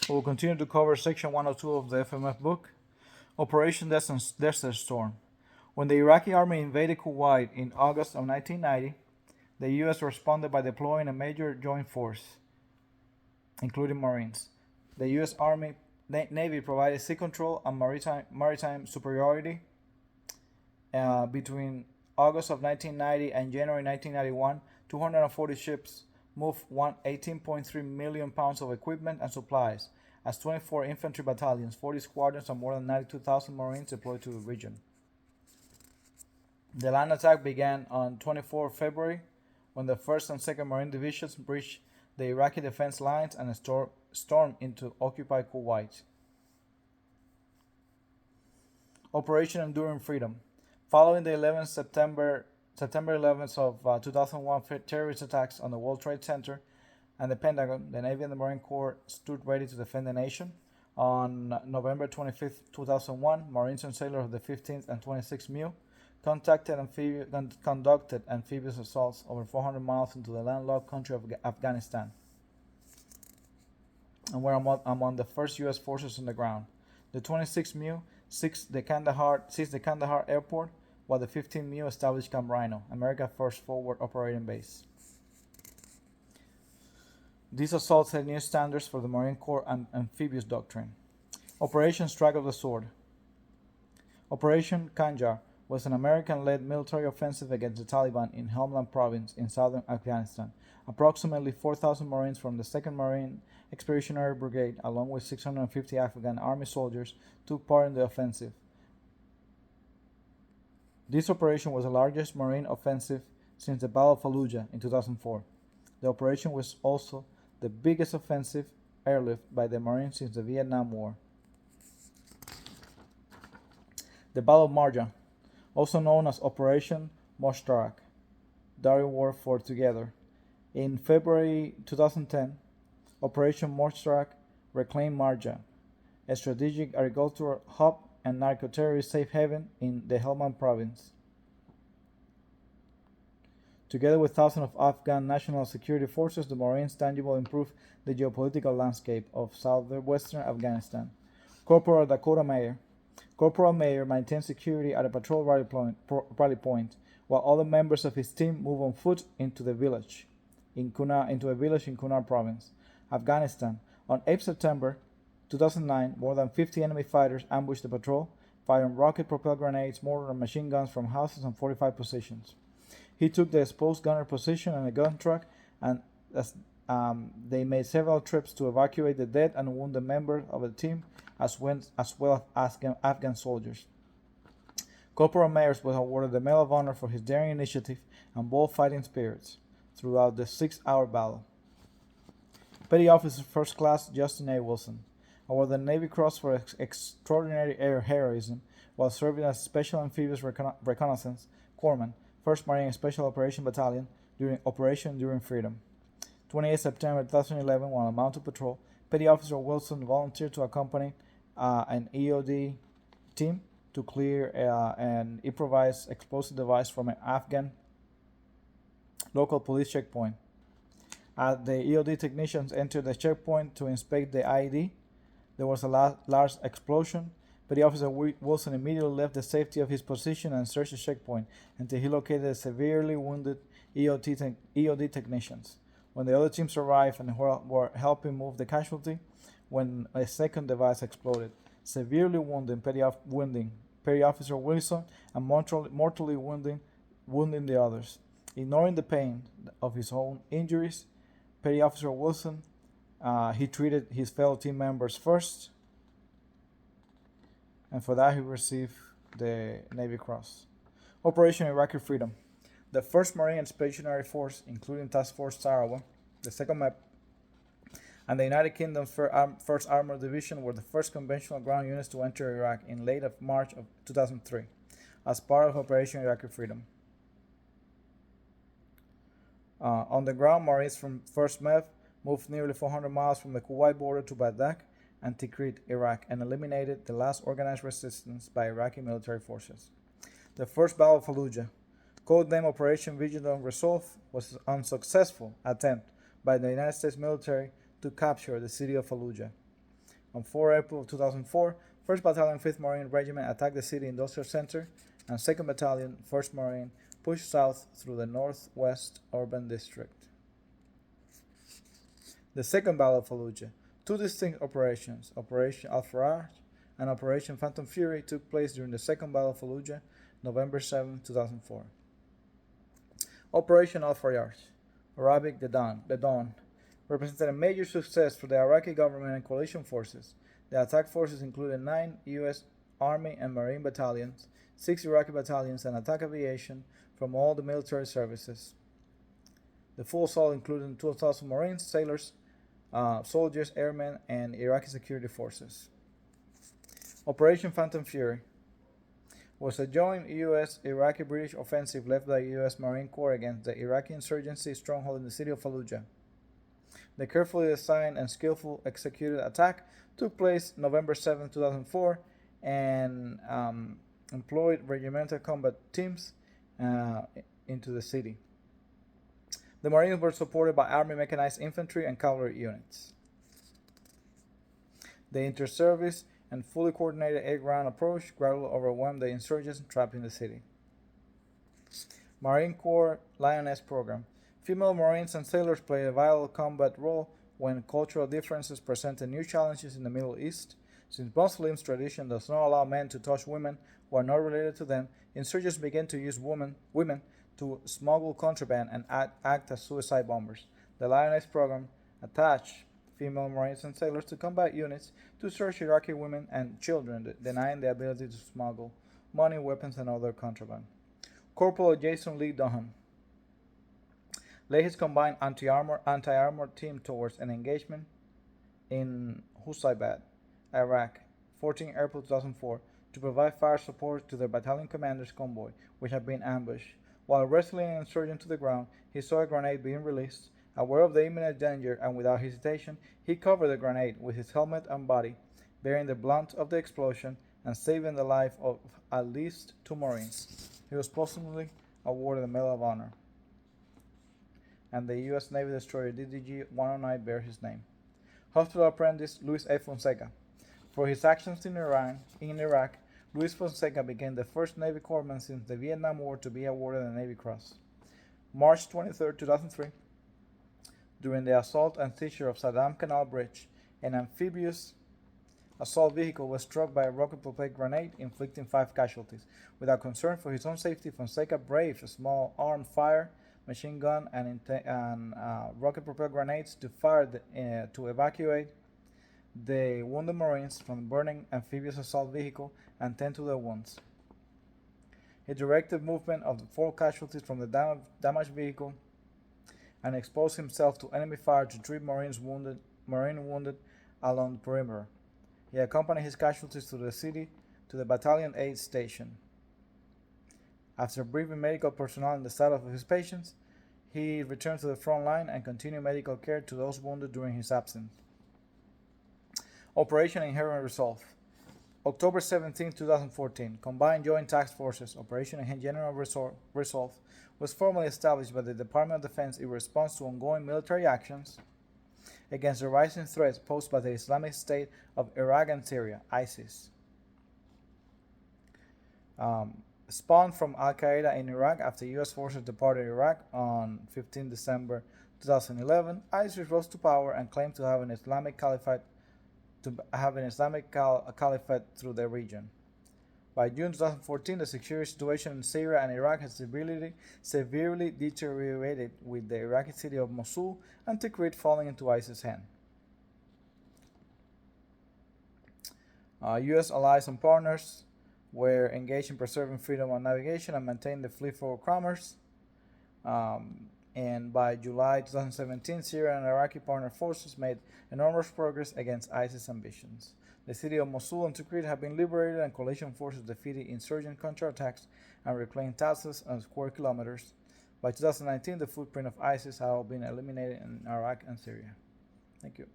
We'll continue to cover Section 102 of the FMF book, Operation Desert Storm. When the Iraqi army invaded Kuwait in August of 1990, the U.S. responded by deploying a major joint force, including Marines. The U.S. Army Navy provided sea control and maritime superiority. Between August of 1990 and January 1991, 240 ships moved 18.3 million pounds of equipment and supplies, as 24 infantry battalions, 40 squadrons, and more than 92,000 Marines deployed to the region. The land attack began on 24 February when the 1st and 2nd Marine Divisions breached the Iraqi defense lines and stormed into occupied Kuwait. Operation Enduring Freedom. Following the September 11th of 2001 terrorist attacks on the World Trade Center and the Pentagon, the Navy and the Marine Corps stood ready to defend the nation. On November 25th, 2001, Marines and sailors of the 15th and 26th MEU conducted amphibious assaults over 400 miles into the landlocked country of Afghanistan, and were among the first U.S. forces on the ground. The 26th MEU seized the Kandahar airport, while the 15th MEU established Camp Rhino, America's first forward operating base. These assaults set new standards for the Marine Corps and amphibious doctrine. Operation Strike of the Sword. Operation Khanjar was an American-led military offensive against the Taliban in Helmand Province in southern Afghanistan. Approximately 4,000 Marines from the 2nd Marine Expeditionary Brigade, along with 650 Afghan Army soldiers, took part in the offensive. This operation was the largest Marine offensive since the Battle of Fallujah in 2004. The operation was also the biggest offensive airlift by the Marines since the Vietnam War. The Battle of Marja, also known as Operation Moshtarak, Dari War for Together. In February 2010, Operation Moshtarak reclaimed Marja, a strategic agricultural hub and narco-terrorist safe haven in the Helmand province. Together with thousands of Afghan national security forces, the Marines tangibly improved the geopolitical landscape of southwestern Afghanistan. Corporal Dakota Mayer. Corporal Mayer maintained security at a patrol rally point, while other members of his team moved on foot into a village in Kunar province, Afghanistan. On 8 September 2009, more than 50 enemy fighters ambushed the patrol, firing rocket-propelled grenades, mortar, and machine guns from houses and fortified positions. He took the exposed gunner position on a gun truck, and they made several trips to evacuate the dead and wounded members of the team, as well as Afghan soldiers. Corporal Mayers was awarded the Medal of Honor for his daring initiative and bold fighting spirits throughout the 6-hour battle. Petty Officer First Class Justin A. Wilson, awarded the Navy Cross for extraordinary air heroism while serving as Special Amphibious Reconnaissance Corpsman, 1st Marine Special Operation Battalion, during Operation Enduring Freedom. 28 September 2011, while on mounted patrol, Petty Officer Wilson volunteered to accompany an EOD team to clear an improvised explosive device from an Afghan local police checkpoint. As the EOD technicians entered the checkpoint to inspect the IED, there was a large explosion. Petty Officer Wilson immediately left the safety of his position and searched the checkpoint until he located the severely wounded EOD technicians. When the other teams arrived and were helping move the casualty, when a second device exploded, severely wounding Petty Officer Wilson and mortally wounding the others. Ignoring the pain of his own injuries, Petty Officer Wilson he treated his fellow team members first, and for that he received the Navy Cross. Operation Iraqi Freedom. The 1st Marine Expeditionary Force, including Task Force Sarawak, the 2nd MEP, and the United Kingdom's 1st Armored Division were the first conventional ground units to enter Iraq in late March of 2003 as part of Operation Iraqi Freedom. On the ground, Marines from 1st MEF moved nearly 400 miles from the Kuwait border to Baghdad and Tikrit, Iraq, and eliminated the last organized resistance by Iraqi military forces. The First Battle of Fallujah, codenamed Operation Vigilant Resolve, was an unsuccessful attempt by the United States military to capture the city of Fallujah. On 4 April 2004, 1st Battalion, 5th Marine Regiment attacked the city industrial center, and 2nd Battalion, 1st Marine, pushed south through the northwest urban district. The Second Battle of Fallujah. Two distinct operations, Operation Al-Faraj and Operation Phantom Fury, took place during the Second Battle of Fallujah, November 7, 2004. Operation Al-Faraj, Arabic the Dawn, represented a major success for the Iraqi government and coalition forces. The attack forces included 9 U.S. Army and Marine battalions, 6 Iraqi battalions, and attack aviation from all the military services. The full assault included 12,000 Marines, sailors, soldiers, airmen, and Iraqi security forces. Operation Phantom Fury was a joint U.S.-Iraqi-British offensive led by the U.S. Marine Corps against the Iraqi insurgency stronghold in the city of Fallujah. The carefully designed and skillfully executed attack took place November 7, 2004, and employed regimental combat teams into the city. The Marines were supported by Army mechanized infantry and cavalry units. The inter-service and fully coordinated air-ground approach gradually overwhelmed the insurgents trapped in the city. Marine Corps Lioness Program. Female Marines and sailors played a vital combat role when cultural differences presented new challenges in the Middle East. Since Muslims' tradition does not allow men to touch women who are not related to them, insurgents began to use women to smuggle contraband and act as suicide bombers. The Lioness Program attached female Marines and sailors to combat units to search Iraqi women and children, denying the ability to smuggle money, weapons, and other contraband. Corporal Jason Lee Dunham led his combined anti-armor team towards an engagement in Husaybad, Iraq, 14 April 2004, to provide fire support to their battalion commander's convoy, which had been ambushed. While wrestling an insurgent to the ground, he saw a grenade being released. Aware of the imminent danger and without hesitation, he covered the grenade with his helmet and body, bearing the brunt of the explosion and saving the life of at least 2 Marines. He was posthumously awarded the Medal of Honor, and the U.S. Navy destroyer DDG-109 bears his name. Hospital apprentice Luis A. Fonseca. For his actions in Iraq, Luis Fonseca became the first Navy corpsman since the Vietnam War to be awarded the Navy Cross. March 23, 2003, during the assault and seizure of Saddam Canal Bridge, an amphibious assault vehicle was struck by a rocket-propelled grenade, inflicting 5 casualties. Without concern for his own safety, Fonseca braved a small armed fire, machine gun, and rocket-propelled grenades to to evacuate the wounded Marines from the burning amphibious assault vehicle and tend to their wounds. He directed movement of the 4 casualties from the damaged vehicle and exposed himself to enemy fire to treat Marine wounded along the perimeter. He accompanied his casualties to the city to the battalion aid station. After briefing medical personnel on the status of his patients, he returned to the front line and continued medical care to those wounded during his absence. Operation Inherent Resolve. October 17, 2014, Combined Joint Task Forces Operation Inherent Resolve was formally established by the Department of Defense in response to ongoing military actions against the rising threats posed by the Islamic State of Iraq and Syria, ISIS. Spawned from Al-Qaeda in Iraq after U.S. forces departed Iraq on 15 December 2011, ISIS rose to power and claimed to have an Islamic caliphate through the region. By June 2014, the security situation in Syria and Iraq has severely deteriorated, with the Iraqi city of Mosul and Tikrit falling into ISIS' hands. U.S. allies and partners were engaged in preserving freedom of navigation and maintaining the fleet for commerce. And by July 2017, Syrian and Iraqi partner forces made enormous progress against ISIS ambitions. The city of Mosul and Tikrit have been liberated, and coalition forces defeated insurgent counterattacks and reclaimed thousands of square kilometers. By 2019, the footprint of ISIS had all been eliminated in Iraq and Syria. Thank you.